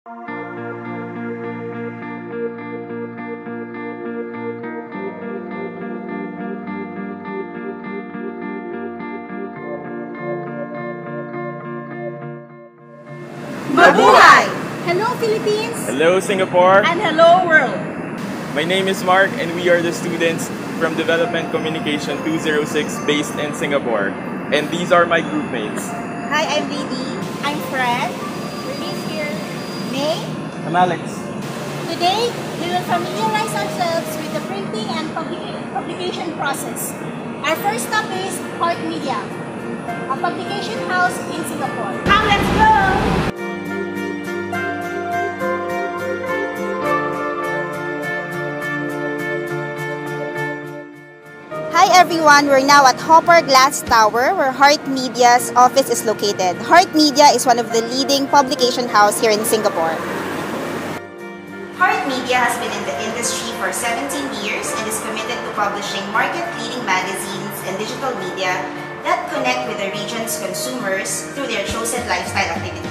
Mabuhay! Hello Philippines! Hello Singapore! And hello world! My name is Mark and we are the students from Development Communication 206 based in Singapore. And these are my group mates. Hi, I'm Didi. I'm Fred. Bernice here. May. I'm Alex. Today, we will familiarize ourselves with the printing and publication process. Our first stop is Heart Media, a publication house in Singapore. Now let's go! Hi everyone, we're now at Hopper Glass Tower where Heart Media's office is located. Heart Media is one of the leading publication house here in Singapore. Heart Media has been in the industry for 17 years and is committed to publishing market-leading magazines and digital media that connect with the region's consumers through their chosen lifestyle activities.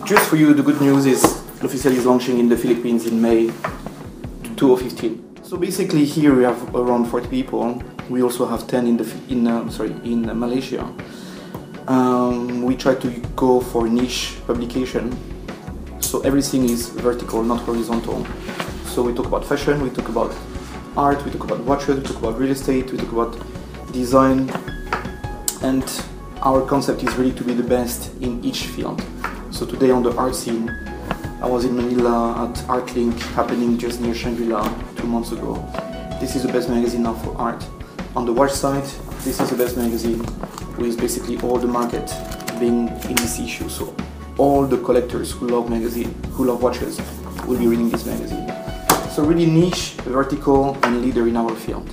Just for you, the good news is L'Officiel is launching in the Philippines in May 2015. So basically here we have around 40 people. We also have 10 in Malaysia. We try to go for niche publication. So everything is vertical, not horizontal. So we talk about fashion, we talk about art, we talk about watches, we talk about real estate, we talk about design. And our concept is really to be the best in each field. So today on the art scene, I was in Manila at ArtLink, happening just near Shangri-La 2 months ago. This is the best magazine now for art. On the watch side, this is the best magazine with basically all the market being in this issue. So all the collectors who love magazine, who love watches, will be reading this magazine. So really niche, vertical, and leader in our field.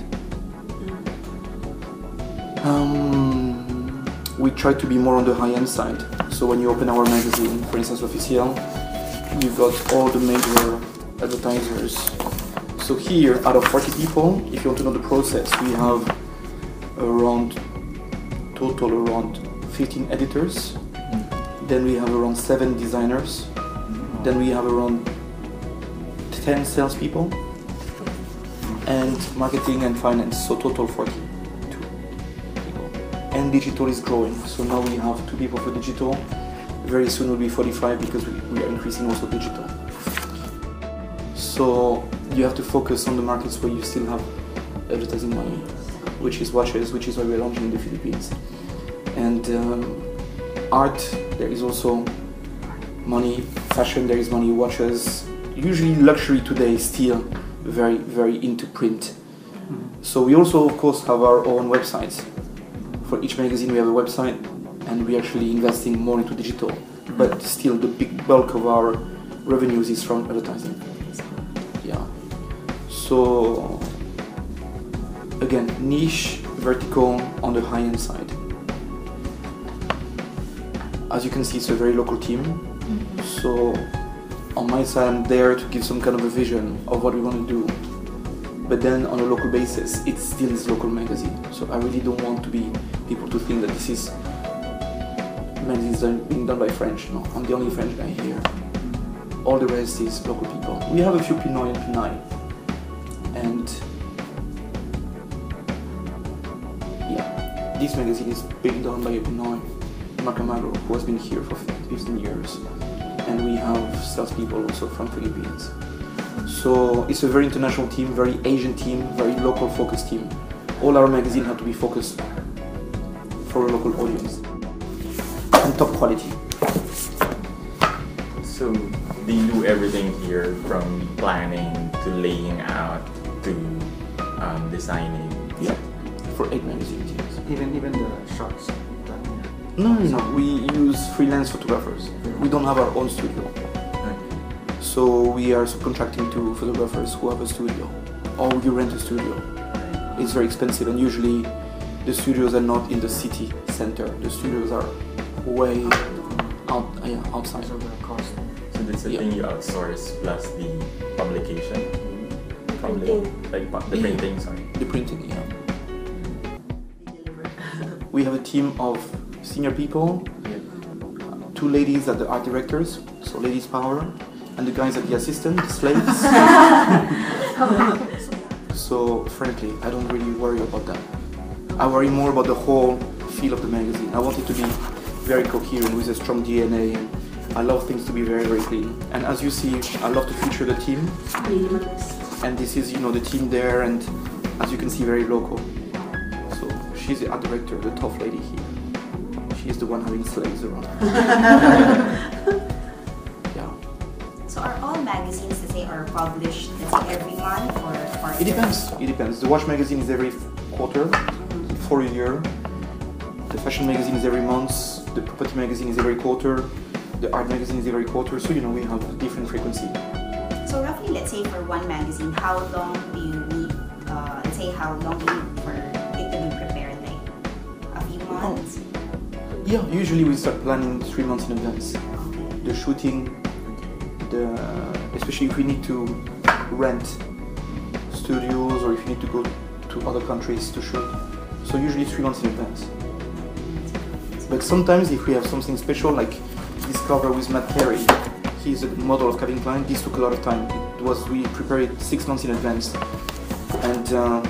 We try to be more on the high-end side. So when you open our magazine, for instance L'Officiel, you've got all the major advertisers. So here, out of 40 people, if you want to know the process, we have total around 15 editors. Then we have around 7 designers. Then we have around 10 salespeople. And marketing and finance, so total 40. And digital is growing, so now we have 2 people for digital. Very soon will be 45 because we are increasing also digital. So you have to focus on the markets where you still have advertising money, which is watches, which is why we're launching in the Philippines. And art, there is also money. Fashion, there is money. Watches, usually luxury today is still very, very into print. So we also, of course, have our own websites. For each magazine we have a website and we're actually investing more into digital, but still the big bulk of our revenues is from advertising. Yeah. So again, niche, vertical on the high-end side. As you can see, it's a very local team. So on my side I'm there to give some kind of a vision of what we want to do. But then on a local basis, it still is local magazine. So I really don't want to be people to think that this is magazines being done by French. No, I'm the only French guy here. All the rest is local people. We have a few Pinoy and Pinay. And yeah, this magazine is being done by a Pinoy, Macamagro, who has been here for 15 years. And we have salespeople also from Philippines. So it's a very international team, very Asian team, very local focused team. All our magazines have to be focused for a local audience and top quality. So do you do everything here from planning to laying out to designing? Yeah, for 8 magazines, yes. Even the shots. No. We use freelance photographers. We don't have our own studio. So we are subcontracting to photographers who have a studio, or we rent a studio. It's very expensive, and usually the studios are not in the city center. The studios are way outside. So that's the thing you outsource plus the publication, probably like the printing. Sorry, the printing. Yeah. We have a team of senior people, 2 ladies are the art directors, so ladies power, and the guys are the assistant, the slaves. So frankly, I don't really worry about that. I worry more about the whole feel of the magazine. I want it to be very coherent with a strong DNA. I love things to be very, very clean. And as you see, I love to feature the team. And this is, the team there, and as you can see, very local. So she's the art director, the tough lady here. She's the one having slaves around. Yeah. So are all magazines, let's say, are published, let's say, every month or quarter? It depends. It depends. The watch magazine is every quarter, for a year. The fashion magazine is every month. The property magazine is every quarter. The art magazine is every quarter. So we have a different frequency. So roughly, let's say for one magazine, how long do you need? Let's say how long do you need for it to be prepared? Like a few months? Yeah, usually we start planning 3 months in advance. The shooting, especially if we need to rent studios or if you need to go to other countries to shoot. So usually 3 months in advance. But sometimes if we have something special, like this cover with Matt Perry, he's a model of Calvin Klein, this took a lot of time. We prepared it 6 months in advance. And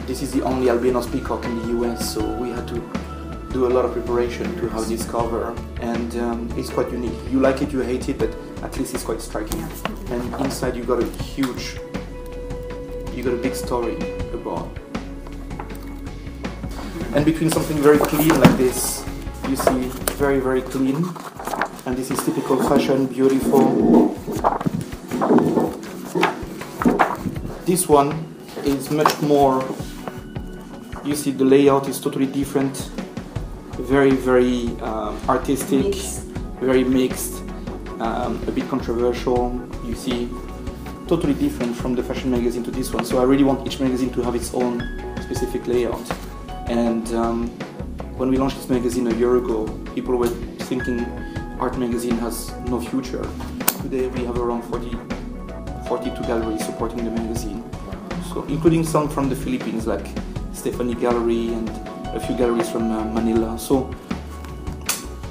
this is the only albinos peacock in the US, so we had to do a lot of preparation to have this cover. And it's quite unique. You like it, you hate it, but at least it's quite striking. And inside you got a big story about. And between something very clean like this, you see very, very clean. And this is typical fashion, beautiful. This one is much more, you see the layout is totally different. Very, very artistic, very mixed, a bit controversial. You see, totally different from the fashion magazine to this one. So I really want each magazine to have its own specific layout. And when we launched this magazine a year ago, people were thinking art magazine has no future. Today we have around 42 galleries supporting the magazine. So including some from the Philippines, like Stephanie Gallery and a few galleries from Manila. So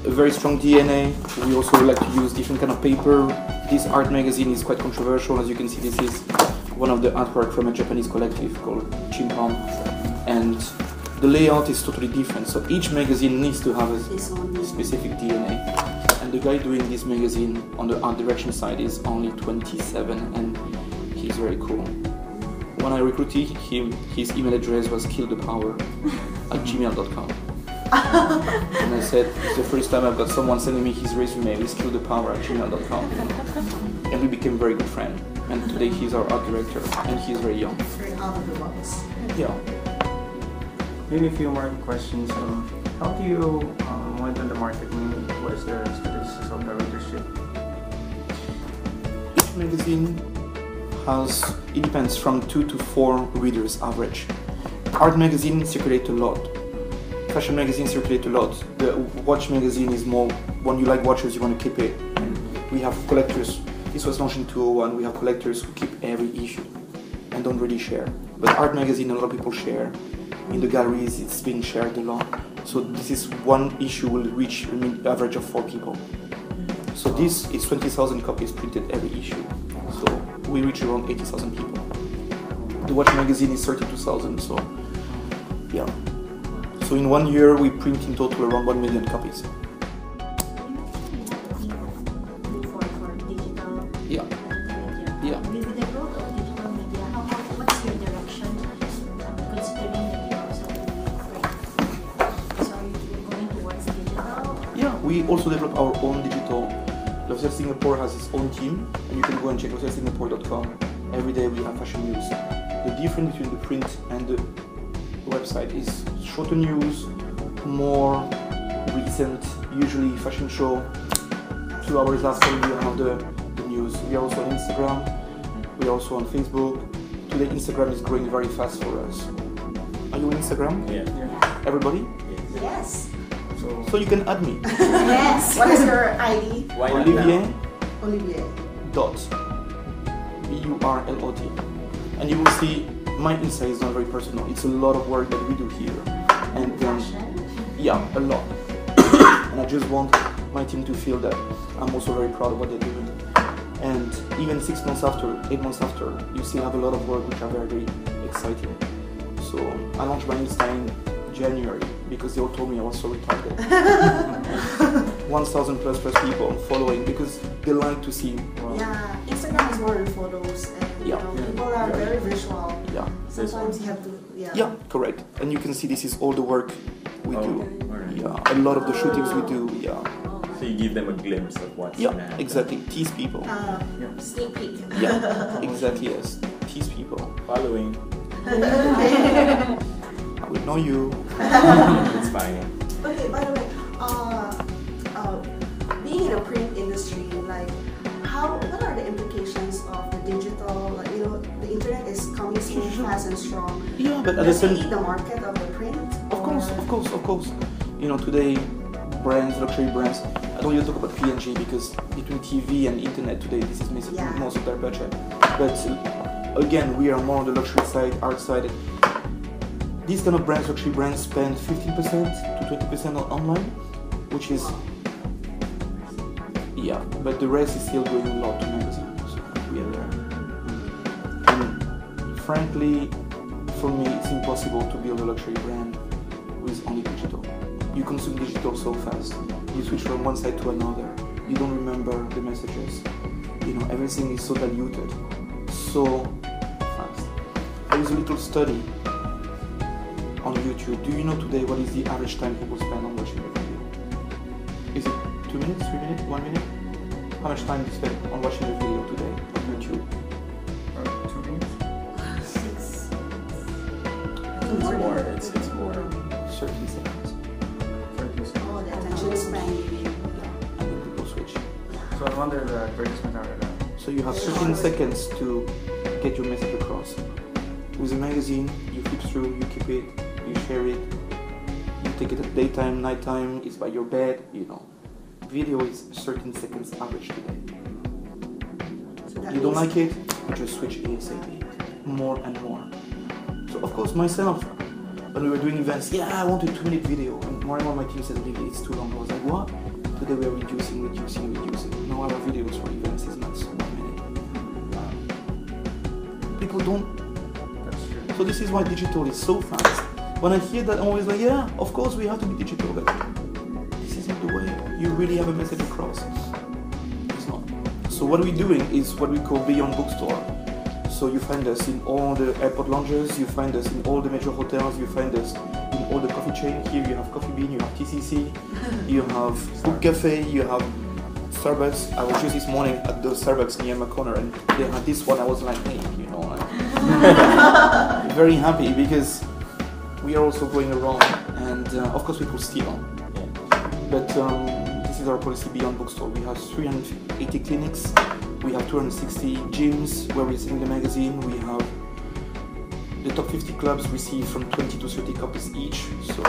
a very strong DNA. We also like to use different kind of paper. This art magazine is quite controversial. As you can see, this is one of the artwork from a Japanese collective called Chimpam. And the layout is totally different. So each magazine needs to have a specific DNA. And the guy doing this magazine on the art direction side is only 27, and he's very cool. When I recruited him, his email address was killthepower@gmail.com. And I said, it's the first time I've got someone sending me his resume with killthepower@gmail.com. And we became very good friends. And today he's our art director, and he's very young. Very out of the box. Yeah. Maybe a few more questions. How do you went on the market? What is the statistics of the readership? Each magazine has, it depends, from 2 to 4 readers average. Art magazine circulate a lot. Fashion magazine circulate a lot. The watch magazine is more, when you like watches, you want to keep it. And we have collectors. This was launched in 2001. We have collectors who keep every issue and don't really share. But art magazine, a lot of people share. In the galleries, it's being shared a lot. So this is one issue will reach an average of 4 people. So this is 20,000 copies printed every issue. So we reach around 80,000 people. The watch magazine is 32,000. So yeah. So in 1 year, we print in total around 1 million copies. Yeah. Yeah. With the growth of digital media, what's your direction considering that you also so are you going towards digital? Yeah, we also develop our own digital. L'Officiel Singapore has its own team, and you can go and check l'officielsingapore.com. Every day we have fashion news. The difference between the print and the website is shorter news, more recent usually fashion show. 2 hours after you have the news. We are also on Instagram. We are also on Facebook. Today Instagram is growing very fast for us. Are you on Instagram? Yeah. Everybody? Yes. So you can add me. Yes. What is your ID? Why not Olivier now? Olivier. dot BURLOT. And you will see my Insta is not very personal. It's a lot of work that we do here. And yeah, a lot. And I just want my team to feel that I'm also very proud of what they're doing. And even 6 months after, 8 months after, you still have a lot of work which are very, very exciting. So I launched my Insta in January because they all told me I was so retarded. 1,000 plus people following because they like to see. Yeah, Instagram is more than photos, and Yeah. people are very visual. Yeah. Sometimes you have to, Yeah, correct. And you can see this is all the work we do. Alright. Yeah, a lot of the shootings we do. Yeah. So you give them a glimpse of what's Yeah, gonna happen. exactly. Tease people. Sneak peek. Yeah, exactly. Yes, tease people. Following. I will know you. It's fine. Okay, by the way, being in a print industry, like, what are the implications of the digital? Like, the internet is coming so fast and strong. Yeah, but at the Does it same eat the market of the print? Of course. Today, brands, luxury brands, I don't even talk about P&G because between TV and internet today, this is missing most of their budget. But again, we are more on the luxury side, art side. These kind of brands, luxury brands, spend 15% to 20% on online, which is, yeah, but the rest is still going a lot to magazines. So we are there. And frankly, for me, it's impossible to build a luxury brand with only digital. You consume digital so fast. You switch from one side to another. You don't remember the messages. Everything is so diluted, so fast. There is a little study on YouTube. Do you know today what is the average time people spend on watching a video? Is it 2 minutes, 3 minutes, 1 minute? How much time do you spend on watching a video today on YouTube? 2 minutes? It's more. It's more. 30 seconds. 30 seconds. Oh, the attention span. And then people switch. So I wonder the advertisement after that. So you have 13 seconds to get your message across. With a magazine, you flip through, you keep it, you share it, you take it at daytime, nighttime, it's by your bed, Video is 13 seconds average today. So that You don't means- like it, you just switch ASAP. More and more. So of course myself, when we were doing events, I want a 2-minute video. And more and more my team said, Olivier, it's too long. I was like, what? Today we are reducing. Now our videos for events is max 1 minute. People don't. That's true. So this is why digital is so fast. When I hear that, I'm always like, yeah, of course we have to be digital, but this isn't the way you really have a message across. It's not. So what we're doing is what we call Beyond Bookstore. So you find us in all the airport lounges, you find us in all the major hotels, you find us in all the coffee chain. Here you have Coffee Bean, you have TCC, you have Book Cafe, you have Starbucks. I was just this morning at the Starbucks near my corner and they had this one. I was like, hey, very happy because we are also going around and of course people steal. But this is our policy Beyond Bookstore. We have 380 clinics. We have 260 gyms where we're selling the magazine. We have the top 50 clubs receive from 20 to 30 copies each. So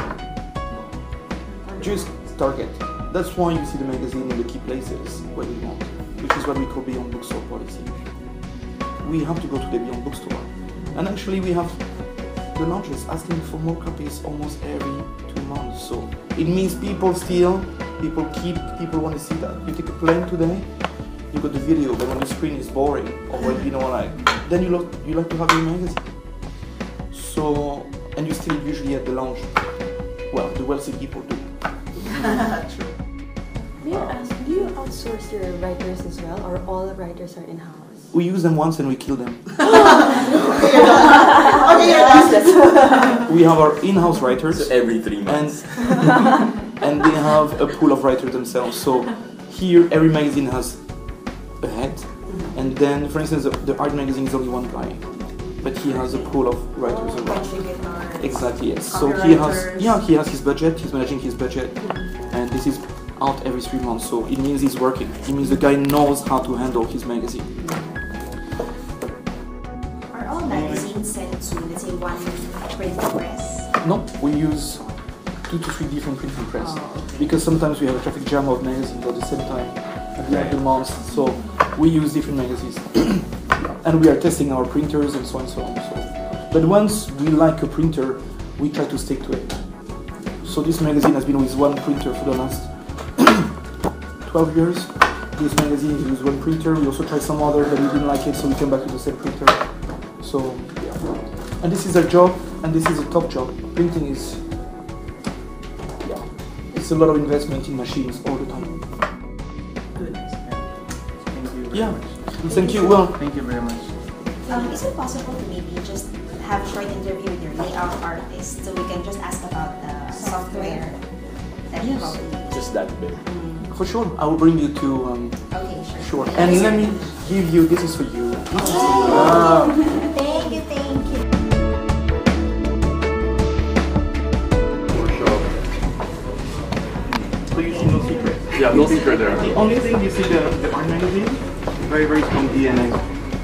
just target. That's why you see the magazine in the key places where we want, which is what we call Beyond Bookstore policy. We have to go to the Beyond Bookstore. And actually we have the launches asking for more copies almost every 2 months. So it means people steal, people keep, people want to see that. You take a plane today, you got the video, but when the screen is boring, or when then you like to have your magazine. So, and you still usually at the lounge. Well, the wealthy people do. True. May I ask, do you outsource your writers as well, or all the writers are in-house? We use them once and we kill them. We have our in-house writers. So every 3 months. And they have a pool of writers themselves. So here every magazine has a head, and then for instance the art magazine is only one guy, but he has a pool of writers around. Exactly, yes. So he has his budget, he's managing his budget, and this is out every 3 months, so it means he's working. It means the guy knows how to handle his magazine. Are all magazines sent to, let's say, one printing press? No, we use 2 to 3 different printing press, Oh, okay. because sometimes we have a traffic jam of magazines at the same time at the end of the month, so we use different magazines. And we are testing our printers and so on and so on. So. But once we like a printer, we try to stick to it. So this magazine has been with one printer for the last 12 years. This magazine is with one printer. We also tried some other, but we didn't like it, so we came back to the same printer. So, yeah. And this is our job, and this is a top job. Printing is, yeah, it's a lot of investment in machines all the time. Good. Thank you very Yeah. much. Thank you. Well, Thank you very much. Is it possible to maybe just have a short interview with your layout artist so we can just ask about the software that you probably use? Just that big. for sure, I will bring you to. Okay, sure. Sure. And let me give you. This is for you. Wow. Thank you, thank you. So you see no secret. Yeah, no secret there. The only thing you see the art magazine, very very strong DNA.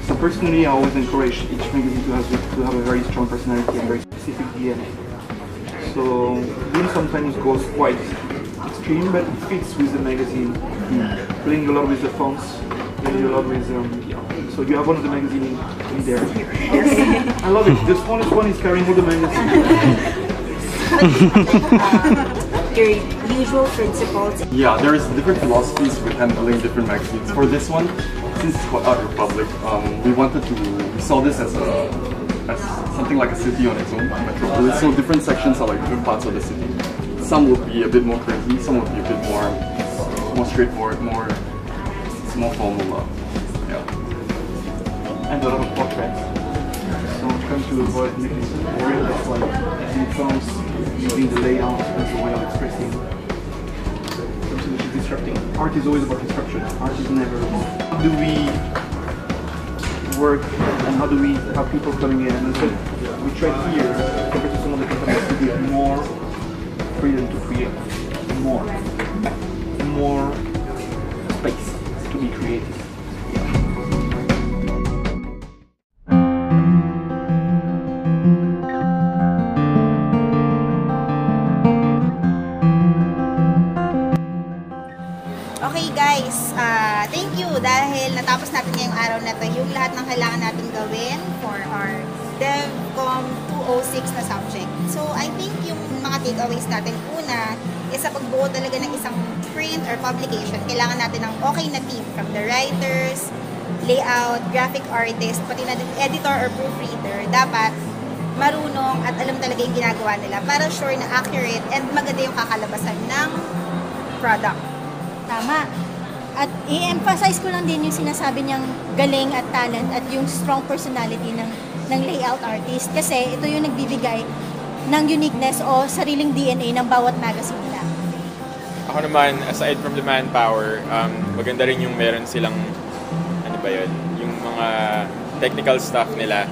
So personally, I always encourage each magazine to have a very strong personality and very specific DNA. So Win sometimes goes quite extreme, but it fits with the magazine. Playing a lot with the fonts, playing a lot with yeah. So you have one of the magazine in there. Yes. I love it. The smallest one is carrying all the magazine. Your usual principles. Yeah, there's different philosophies with handling different magazines. For this one, since it's called Art Republic, we saw this as something like a city on its own, a metropolis. So different sections are like different parts of the city. Some will be a bit more crazy, some will be a bit more straightforward, more formal. Yeah. And a lot of portraits. So trying to avoid making it real, that's why it sounds using the layout as a way of expressing something which is disrupting. Art is always about disruption. Art is never about how do we work and how do we have people coming in. And so we try here, compared to some other companies, to give more freedom to create. More space to be creative. Okay guys, thank you dahil natapos natin ngayong araw na to yung lahat ng kailangan natin gawin for our DevCom 206 na subject. So I think yung mga takeaways natin una is sa pagbuo talaga ng isang print or publication, kailangan natin ng okay na team from the writers, layout, graphic artist, pati na din editor or proofreader. Dapat marunong at alam talaga yung ginagawa nila para sure na accurate and maganda yung kakalabasan ng product. Tama. At i-emphasize ko lang din yung sinasabi niyang galing at talent at yung strong personality ng layout artist kasi ito yung nagbibigay ng uniqueness o sariling DNA ng bawat magazine nila. Ako naman, aside from the manpower, maganda rin yung meron silang, ano ba yun, yung mga technical stuff nila,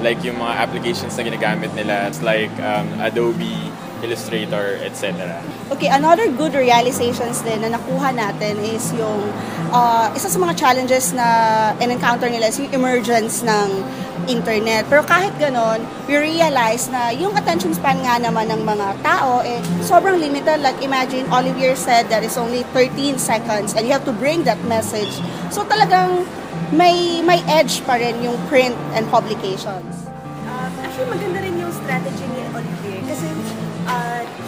like yung mga applications na ginagamit nila, it's like Adobe, Illustrator, etc. Okay, another good realizations din na nakuha natin is yung isa sa mga challenges na in-encounter nila is yung emergence ng internet. Pero kahit ganon, we realize na yung attention span nga naman ng mga tao sobrang limited. Like imagine, Olivier said that it's only 13 seconds and you have to bring that message. So talagang may edge pa rin yung print and publications. Actually, maganda rin yung strategy ni Olivier kasi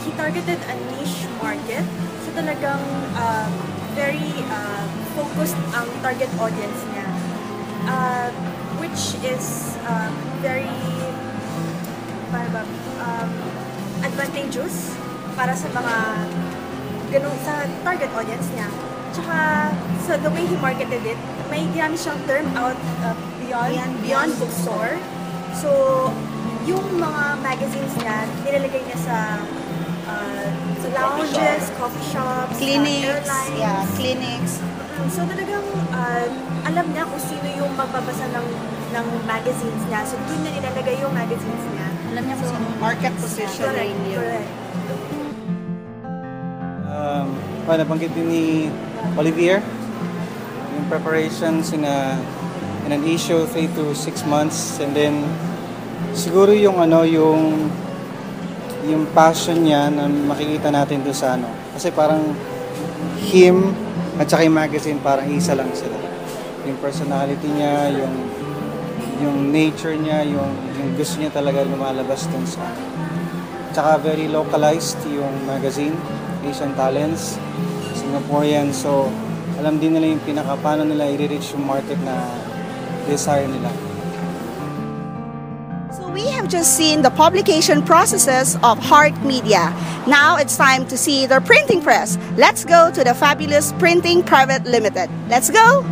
he targeted a niche market. So talagang very focused ang target audience niya. Which is very advantageous para sa mga ganun sa target audience niya. Tsaka sa the way he marketed it, may ginamit siyang term out beyond bookstore. So yung mga magazines niya, nilalagay niya sa lounges, coffee shops, Clinics, airlines. clinics. So talagang alam niya kung sino yung magbabasa ng magazines niya. So doon na nilalagay yung magazines niya. Alam niya kung sino market positioning niya. Correct. Nabanggit din ni Olivier, yung preparations in an issue 3 to 6 months, and then siguro yung yung passion niya na makikita natin doon sa kasi parang him at saka yung magazine parang isa lang sila. Yung personality niya, yung nature niya, yung gusto niya talaga lumalabas dun sa tsaka very localized yung magazine, Asian Talents, Singaporean, so alam din nila yung paano nila i-reach yung market na desire nila. So we have just seen the publication processes of Heart Media. Now it's time to see their printing press. Let's go to the fabulous Printing Private Limited. Let's go!